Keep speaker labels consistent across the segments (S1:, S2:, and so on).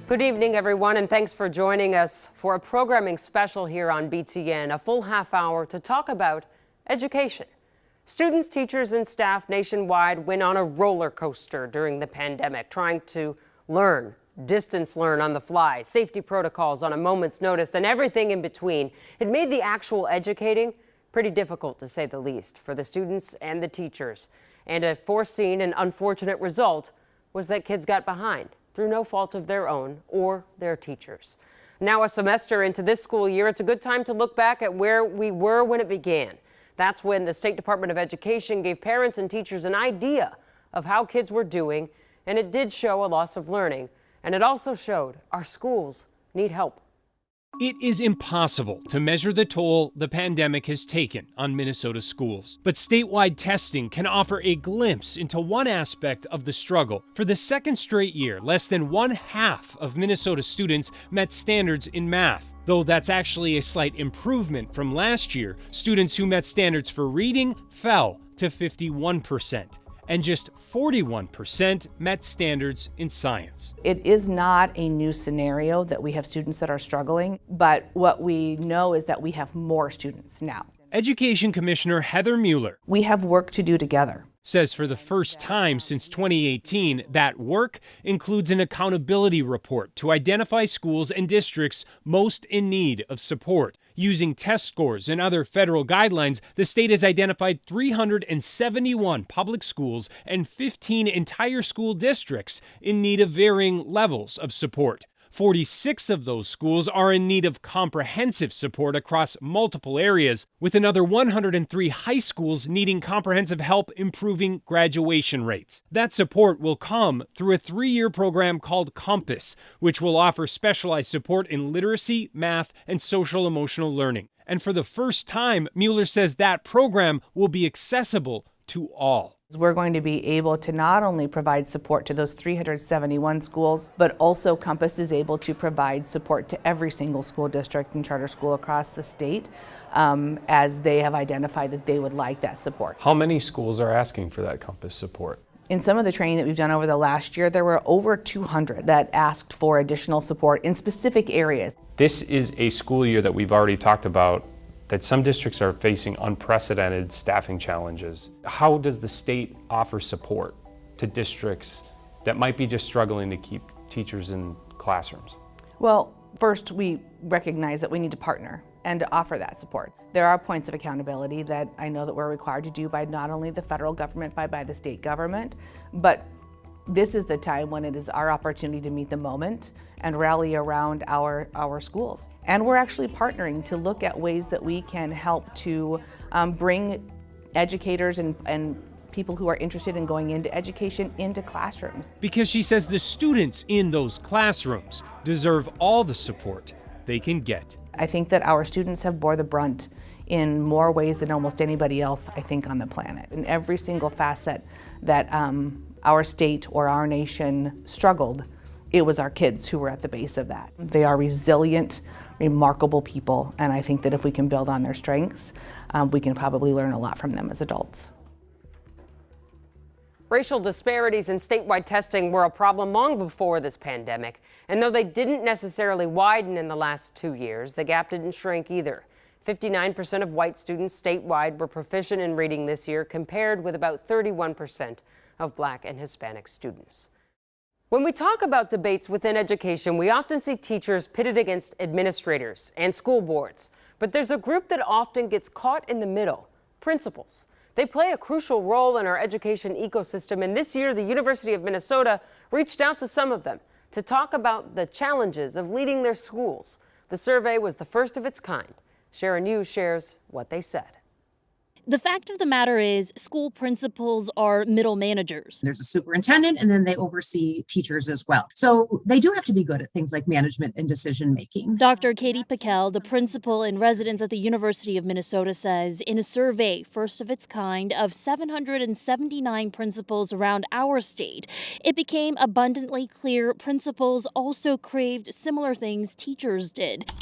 S1: Good evening, everyone, and thanks for joining us for a programming special here on BTN, a full half hour to talk about education. Students, teachers, and staff nationwide went on a roller coaster during the pandemic, trying to learn, distance learn on the fly, safety protocols on a moment's notice, and everything in between. It made the actual educating pretty difficult, to say the least, for the students and the teachers. And a foreseen and unfortunate result was that kids got behind through no fault of their own or their teachers. Now, a semester into this school year, it's a good time to look back at where we were when it began. That's when the State Department of Education gave parents and teachers an idea of how kids were doing, and it did show a loss of learning. And it also showed our schools need help.
S2: It is impossible to measure the toll the pandemic has taken on Minnesota schools. But statewide testing can offer a glimpse into one aspect of the struggle. For the second straight year, less than 1/2 of Minnesota students met standards in math. Though that's actually a slight improvement from last year, students who met standards for reading fell to 51%. And just 41% met standards in science.
S3: It is not a new scenario that we have students that are struggling, but what we know is that we have more students now.
S2: Education Commissioner Heather Mueller
S3: We have work to do together.
S2: Says for the first time since 2018, that work includes an accountability report to identify schools and districts most in need of support. Using test scores and other federal guidelines, the state has identified 371 public schools and 15 entire school districts in need of varying levels of support. 46 of those schools are in need of comprehensive support across multiple areas, with another 103 high schools needing comprehensive help improving graduation rates. That support will come through a 3-year program called Compass, which will offer specialized support in literacy, math, and social emotional learning. And for the first time, Mueller says that program will be accessible to all.
S3: We're going to be able to not only provide support to those 371 schools, but also Compass is able to provide support to every single school district and charter school across the state as they have identified that they would like that support.
S4: How many schools are asking for that Compass support?
S3: In some of the training that we've done over the last year, there were over 200 that asked for additional support in specific areas.
S4: This is a school year that we've already talked about that some districts are facing unprecedented staffing challenges. How does the state offer support to districts that might be just struggling to keep teachers in classrooms?
S3: Well, first we recognize that we need to partner and to offer that support. There are points of accountability that I know that we're required to do by not only the federal government, by the state government, but this is the time when it is our opportunity to meet the moment and rally around our schools. And we're actually partnering to look at ways that we can help to bring educators and people who are interested in going into education into classrooms.
S2: Because she says the students in those classrooms deserve all the support they can get.
S3: I think that our students have bore the brunt in more ways than almost anybody else, I think, on the planet. In every single facet that our state or our nation struggled, it was our kids who were at the base of that. They are resilient, remarkable people, and I think that if we can build on their strengths, we can probably learn a lot from them as adults.
S1: Racial disparities in statewide testing were a problem long before this pandemic, and though they didn't necessarily widen in the last 2 years, the gap didn't shrink either. 59% of white students statewide were proficient in reading this year, compared with about 31% of Black and Hispanic students. When we talk about debates within education, we often see teachers pitted against administrators and school boards. But there's a group that often gets caught in the middle: principals. They play a crucial role in our education ecosystem, and this year the University of Minnesota reached out to some of them to talk about the challenges of leading their schools. The survey was the first of its kind. Sharon Hughes shares what they said.
S5: The fact of the matter is, school principals are middle managers.
S6: There's a superintendent, and then they oversee teachers as well. So they do have to be good at things like management and decision making.
S5: Dr. Katie Pickell, the principal in residence at the University of Minnesota, says in a survey, first of its kind, of 779 principals around our state, it became abundantly clear principals also craved similar things teachers did.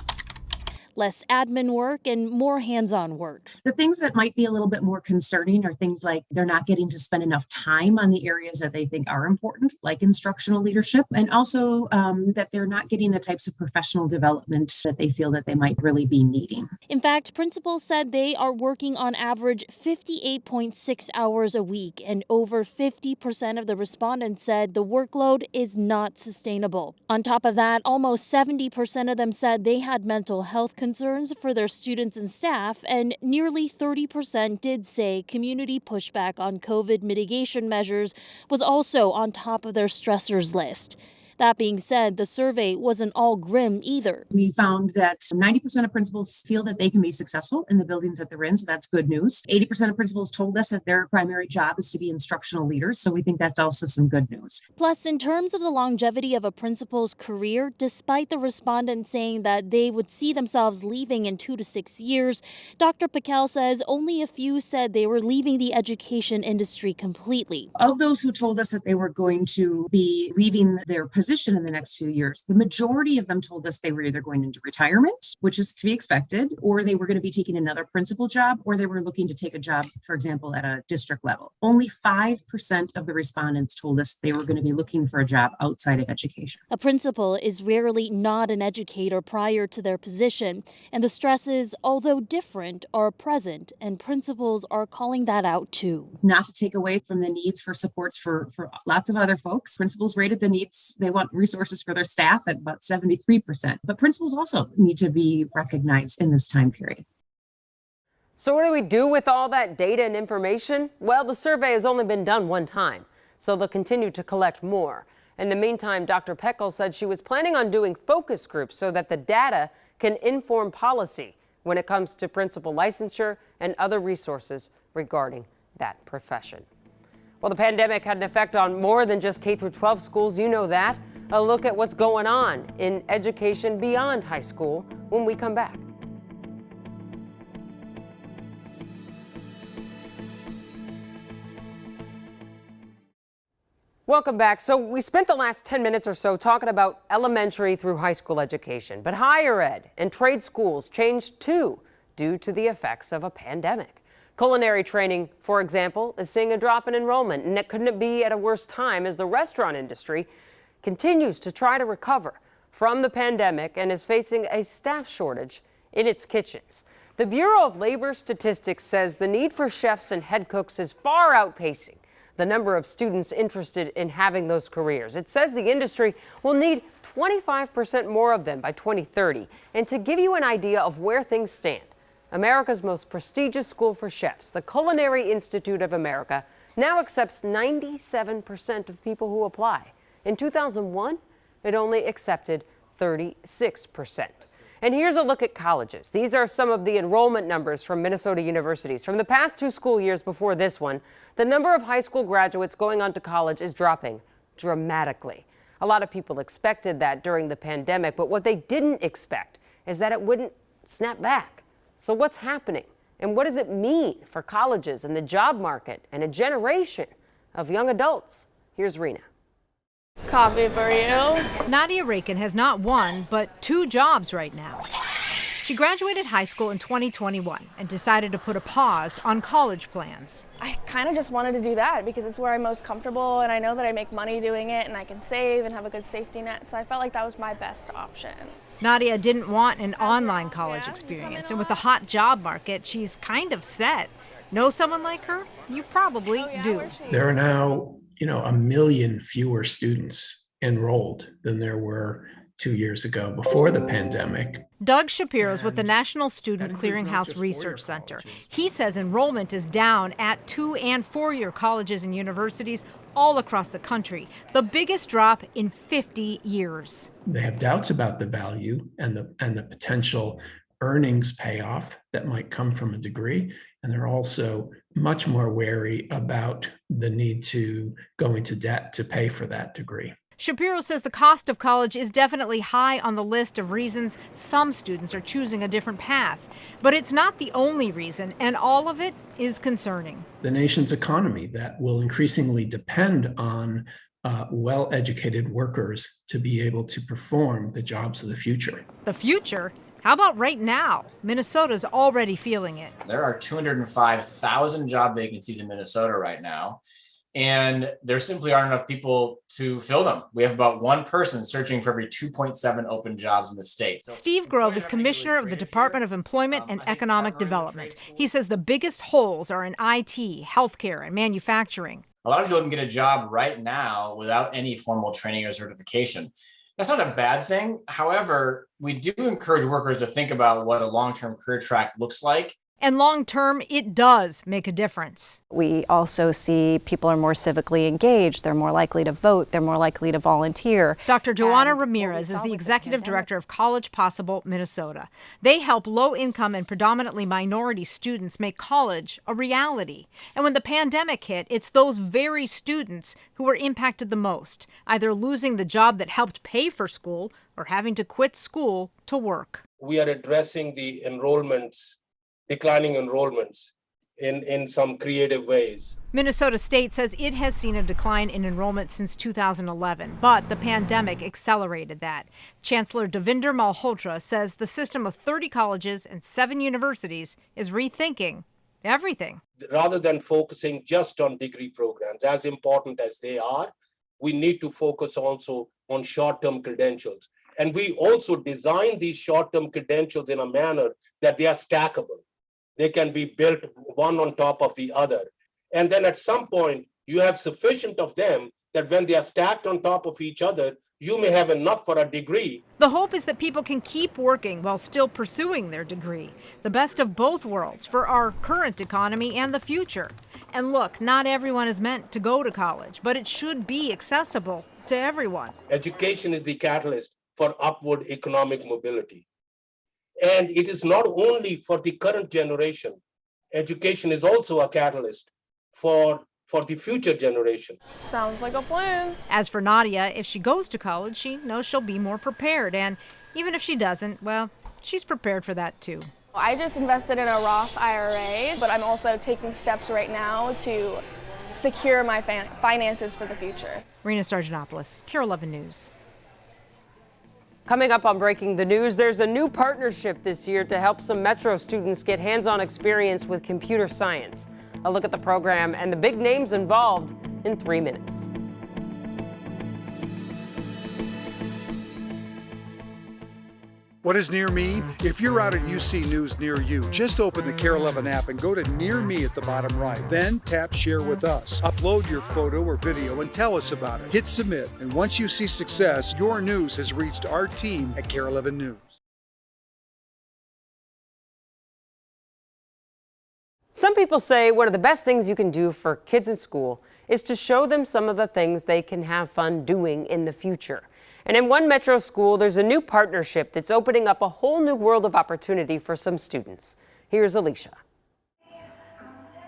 S5: less admin work and more hands-on work.
S6: The things that might be a little bit more concerning are things like they're not getting to spend enough time on the areas that they think are important, like instructional leadership, and also that they're not getting the types of professional development that they feel that they might really be needing.
S5: In fact, principals said they are working on average 58.6 hours a week, and over 50% of the respondents said the workload is not sustainable. On top of that, almost 70% of them said they had mental health concerns for their students and staff, and nearly 30% did say community pushback on COVID mitigation measures was also on top of their stressors list. That being said, the survey wasn't all grim either.
S6: We found that 90% of principals feel that they can be successful in the buildings that they're in, so that's good news. 80% of principals told us that their primary job is to be instructional leaders, so we think that's also some good news.
S5: Plus, in terms of the longevity of a principal's career, despite the respondents saying that they would see themselves leaving in 2 to 6 years, Dr. Pakel says only a few said they were leaving the education industry completely.
S6: Of those who told us that they were going to be leaving their position in the next few years, the majority of them told us they were either going into retirement, which is to be expected, or they were going to be taking another principal job, or they were looking to take a job, for example, at a district level. Only 5% of the respondents told us they were going to be looking for a job outside of education.
S5: A principal is rarely not an educator prior to their position, and the stresses, although different, are present, and principals are calling that out too.
S6: Not to take away from the needs for supports for lots of other folks. Principals rated the needs, they want resources for their staff at about 73%, but principals also need to be recognized in this time period.
S1: So what do we do with all that data and information? Well, the survey has only been done one time, so they'll continue to collect more. In the meantime, Dr. Pekel said she was planning on doing focus groups so that the data can inform policy when it comes to principal licensure and other resources regarding that profession. Well, the pandemic had an effect on more than just K-12 schools. You know that. A look at what's going on in education beyond high school when we come back. Welcome back. So we spent the last 10 minutes or so talking about elementary through high school education, but higher ed and trade schools changed too due to the effects of a pandemic. Culinary training, for example, is seeing a drop in enrollment, and it couldn't be at a worse time as the restaurant industry continues to try to recover from the pandemic and is facing a staff shortage in its kitchens. The Bureau of Labor Statistics says the need for chefs and head cooks is far outpacing the number of students interested in having those careers. It says the industry will need 25% more of them by 2030. And to give you an idea of where things stand, America's most prestigious school for chefs, the Culinary Institute of America, now accepts 97% of people who apply. In 2001, it only accepted 36%. And here's a look at colleges. These are some of the enrollment numbers from Minnesota universities. From the past 2 school years before this one, the number of high school graduates going on to college is dropping dramatically. A lot of people expected that during the pandemic, but what they didn't expect is that it wouldn't snap back. So what's happening? And what does it mean for colleges and the job market and a generation of young adults? Here's Rena.
S7: Coffee for you.
S8: Nadia Rakin has not one, but 2 jobs right now. She graduated high school in 2021 and decided to put a pause on college plans.
S7: I kind of just wanted to do that because it's where I'm most comfortable and I know that I make money doing it and I can save and have a good safety net. So I felt like that was my best option.
S8: Nadia didn't want an online college experience, and with the hot job market, she's kind of set. Know someone like her? You probably do.
S9: There are now, 1 million fewer students enrolled than there were 2 years ago before the pandemic.
S8: Doug Shapiro's with the National Student Clearinghouse Research Center. He says enrollment is down at 2- and 4-year colleges and universities all across the country, the biggest drop in 50 years.
S9: They have doubts about the value and the potential earnings payoff that might come from a degree. And they're also much more wary about the need to go into debt to pay for that degree.
S8: Shapiro says the cost of college is definitely high on the list of reasons some students are choosing a different path. But it's not the only reason, and all of it is concerning.
S9: The nation's economy that will increasingly depend on well-educated workers to be able to perform the jobs of the future.
S8: The future? How about right now? Minnesota's already feeling it.
S10: There are 205,000 job vacancies in Minnesota right now, and there simply aren't enough people to fill them. We have about one person searching for every 2.7 open jobs in the state. So
S8: Steve Grove is commissioner of the Department of Employment and Economic Development. He says the biggest holes are in IT, healthcare, and manufacturing.
S10: A lot of people can get a job right now without any formal training or certification. That's not a bad thing. However, we do encourage workers to think about what a long-term career track looks like.
S8: And long term, it does make a difference.
S11: We also see people are more civically engaged. They're more likely to vote. They're more likely to volunteer.
S8: Dr. Joanna Ramirez is the executive director of College Possible Minnesota. They help low-income and predominantly minority students make college a reality. And when the pandemic hit, it's those very students who were impacted the most, either losing the job that helped pay for school or having to quit school to work.
S12: We are addressing the declining enrollments in some creative ways.
S8: Minnesota State says it has seen a decline in enrollment since 2011, but the pandemic accelerated that. Chancellor Devinder Malhotra says the system of 30 colleges and 7 universities is rethinking everything.
S12: Rather than focusing just on degree programs, as important as they are, we need to focus also on short-term credentials. And we also design these short-term credentials in a manner that they are stackable. They can be built one on top of the other. And then at some point, you have sufficient of them that when they are stacked on top of each other, you may have enough for a degree.
S8: The hope is that people can keep working while still pursuing their degree. The best of both worlds for our current economy and the future. And look, not everyone is meant to go to college, but it should be accessible to everyone.
S12: Education is the catalyst for upward economic mobility. And it is not only for the current generation. Education is also a catalyst for the future generation.
S7: Sounds like a plan.
S8: As for Nadia, if she goes to college, she knows she'll be more prepared. And even if she doesn't, well, she's prepared for that too.
S7: I just invested in a Roth IRA, but I'm also taking steps right now to secure my finances for the future.
S8: Rena Sargentopoulos, KARE 11 News.
S1: Coming up on Breaking the News, there's a new partnership this year to help some Metro students get hands-on experience with computer science. A look at the program and the big names involved in 3 minutes.
S13: What is Near Me? If you're out at UC News near you, just open the KARE 11 app and go to Near Me at the bottom right. Then tap Share with Us. Upload your photo or video and tell us about it. Hit Submit, and once you see success, your news has reached our team at KARE 11 News.
S1: Some people say one of the best things you can do for kids in school is to show them some of the things they can have fun doing in the future. And in one Metro school, there's a new partnership that's opening up a whole new world of opportunity for some students. Here's Alicia.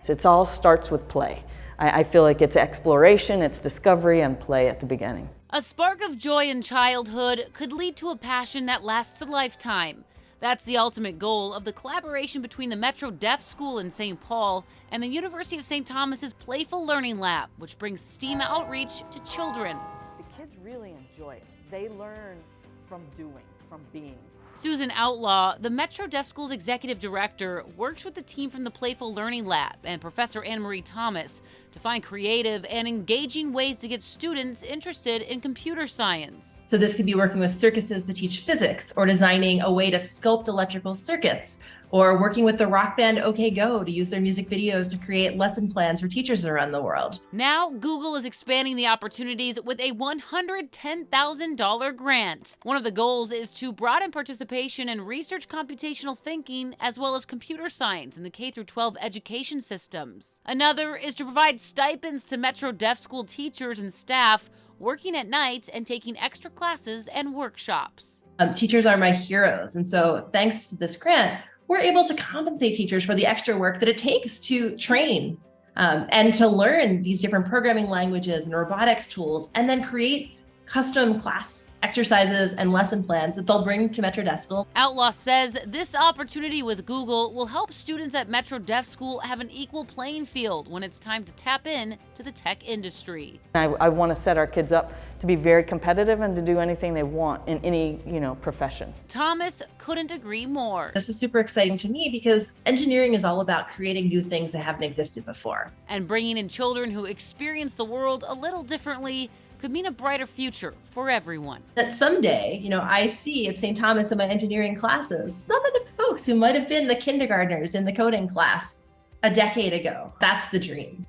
S14: It all starts with play. I feel like it's exploration, it's discovery, and play at the beginning.
S15: A spark of joy in childhood could lead to a passion that lasts a lifetime. That's the ultimate goal of the collaboration between the Metro Deaf School in St. Paul and the University of St. Thomas's Playful Learning Lab, which brings STEAM outreach to children.
S14: The kids really enjoy it. They learn from doing, from being.
S15: Susan Outlaw, the Metro Deaf School's executive director, works with the team from the Playful Learning Lab and Professor Anne-Marie Thomas to find creative and engaging ways to get students interested in computer science.
S16: So this could be working with circuses to teach physics, or designing a way to sculpt electrical circuits, or working with the rock band OK Go to use their music videos to create lesson plans for teachers around the world.
S15: Now, Google is expanding the opportunities with a $110,000 grant. One of the goals is to broaden participation in research computational thinking as well as computer science in the K-12 education systems. Another is to provide stipends to Metro Deaf School teachers and staff working at night and taking extra classes and workshops.
S16: Teachers are my heroes, and so thanks to this grant, we're able to compensate teachers for the extra work that it takes to train and to learn these different programming languages and robotics tools, and then create custom class exercises and lesson plans that they'll bring to Metro Deaf School.
S15: Outlaw says this opportunity with Google will help students at Metro Deaf School have an equal playing field when it's time to tap in to the tech industry.
S14: I want to set our kids up to be very competitive and to do anything they want in any, profession.
S15: Thomas couldn't agree more.
S16: This is super exciting to me because engineering is all about creating new things that haven't existed before.
S15: And bringing in children who experience the world a little differently could mean a brighter future for everyone.
S16: That someday, I see at St. Thomas in my engineering classes, some of the folks who might have been the kindergartners in the coding class a decade ago. That's the dream.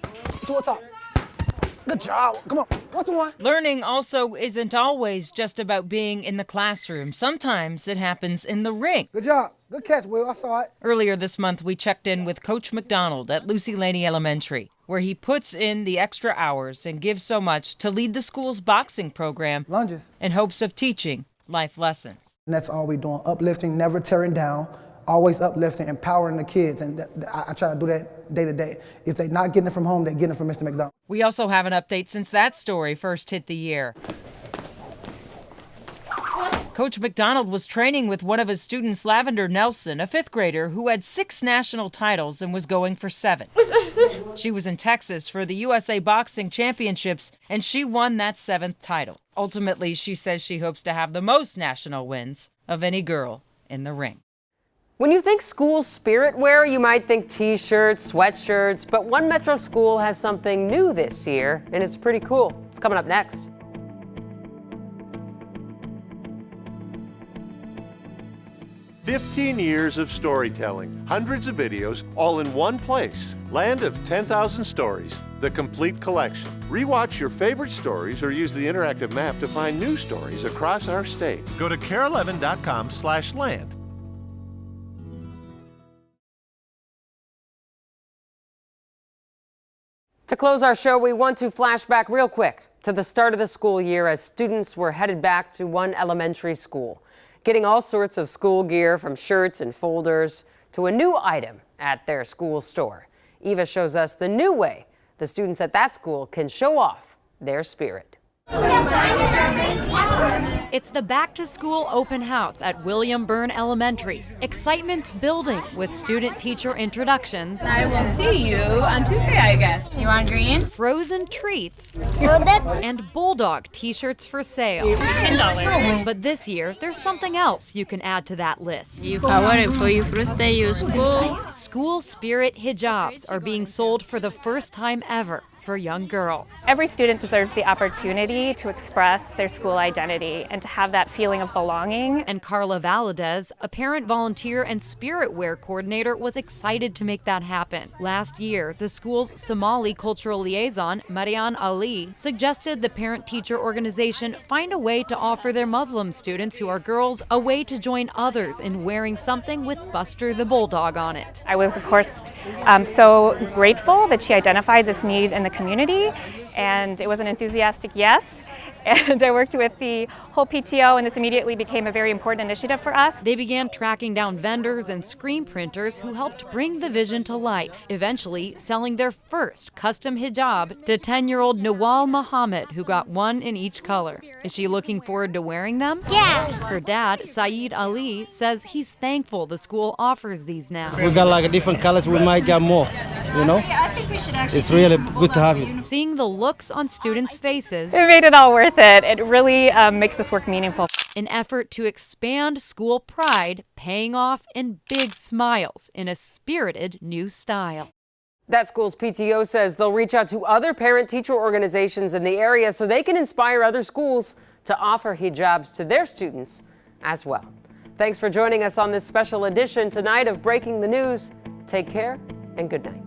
S17: To the top. Good job. Come on. What's the one?
S8: Learning also isn't always just about being in the classroom. Sometimes it happens in the ring.
S17: Good job. Good catch, Will. I saw it.
S8: Earlier this month, we checked in with Coach McDonald at Lucy Laney Elementary, where he puts in the extra hours and gives so much to lead the school's boxing program.
S17: Lunges.
S8: In hopes of teaching life lessons.
S17: And that's all we're doing. Uplifting, never tearing down. Always uplifting, empowering the kids, and I try to do that day to day. If they're not getting it from home, they're getting it from Mr. McDonald.
S8: We also have an update since that story first hit the air. Coach McDonald was training with one of his students, Lavender Nelson, a 5th grader who had 6 national titles and was going for 7. She was in Texas for the USA Boxing Championships, and she won that 7th title. Ultimately, she says she hopes to have the most national wins of any girl in the ring.
S1: When you think school spirit wear, you might think t-shirts, sweatshirts, but one Metro school has something new this year, and it's pretty cool. It's coming up next.
S18: "15 years of storytelling, hundreds of videos, all in one place. Land of 10,000 Stories, the complete collection. Rewatch your favorite stories or use the interactive map to find new stories across our state. Go to care11.com/land.
S1: To close our show, we want to flash back real quick to the start of the school year as students were headed back to one elementary school, getting all sorts of school gear from shirts and folders to a new item at their school store. Eva shows us the new way the students at that school can show off their spirit.
S8: It's the Back to School open house at William Byrne Elementary. Excitement's building with student-teacher introductions.
S19: I will see you on Tuesday, I guess. You want green?
S8: Frozen treats. And Bulldog t-shirts for sale.
S19: $10.
S8: But this year, there's something else you can add to that list.
S19: I want it for your first day of school.
S8: School spirit hijabs are being sold for the first time ever for young girls.
S20: Every student deserves the opportunity to express their school identity and to have that feeling of belonging.
S8: And Carla Valadez, a parent volunteer and spirit wear coordinator, was excited to make that happen. Last year, the school's Somali cultural liaison, Marian Ali, suggested the parent-teacher organization find a way to offer their Muslim students who are girls a way to join others in wearing something with Buster the Bulldog on it.
S20: I was, of course, so grateful that she identified this need in the community, and it was an enthusiastic yes. And I worked with the whole PTO, and this immediately became a very important initiative for us.
S8: They began tracking down vendors and screen printers who helped bring the vision to life, eventually selling their first custom hijab to 10-year-old Nawal Muhammad, who got one in each color. Is she looking forward to wearing them?
S19: Yeah.
S8: Her dad, Saeed Ali, says he's thankful the school offers these now.
S21: We got like different colors, we might get more, you know?
S19: I think we should actually.
S21: It's really good to have it.
S8: Seeing the looks on students' faces,
S20: It made it all worth it. It really makes this work meaningful.
S8: an effort to expand school pride, paying off in big smiles in a spirited new style.
S1: That school's PTO says they'll reach out to other parent-teacher organizations in the area so they can inspire other schools to offer hijabs to their students as well. Thanks for joining us on this special edition tonight of Breaking the News. Take care and good night.